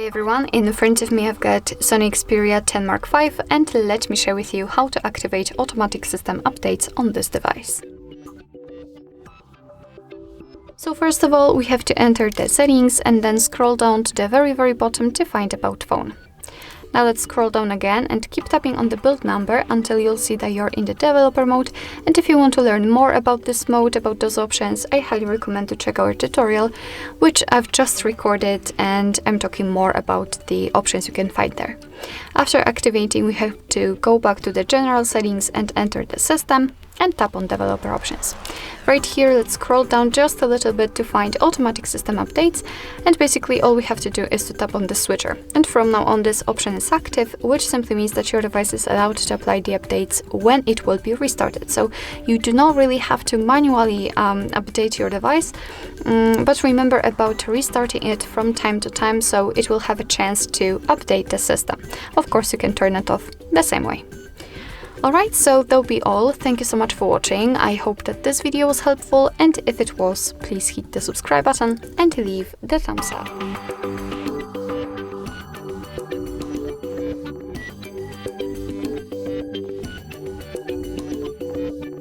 Hi everyone, in front of me I've got SONY Xperia 10 Mark V, and let me share with you how to activate automatic system updates on this device. So first of all, we have to enter the settings and then scroll down to the very bottom to find About Phone. Now let's scroll down again and keep tapping on the build number until you'll see that you're in the developer mode. And if you want to learn more about this mode, about those options, I highly recommend to check our tutorial, which I've just recorded, and I'm talking more about the options you can find there. After activating, we have to go back to the general settings and enter the system and tap on developer options. Right here, let's scroll down just a little bit to find automatic system updates, and basically all we have to do is to tap on the switcher. And from now on, this option is active, which simply means that your device is allowed to apply the updates when it will be restarted. So you do not really have to manually update your device, but remember about restarting it from time to time so it will have a chance to update the system. Of course, you can turn it off the same way. Alright, so that'll be all. Thank you so much for watching. I hope that this video was helpful, and if it was, please hit the subscribe button and leave the thumbs up.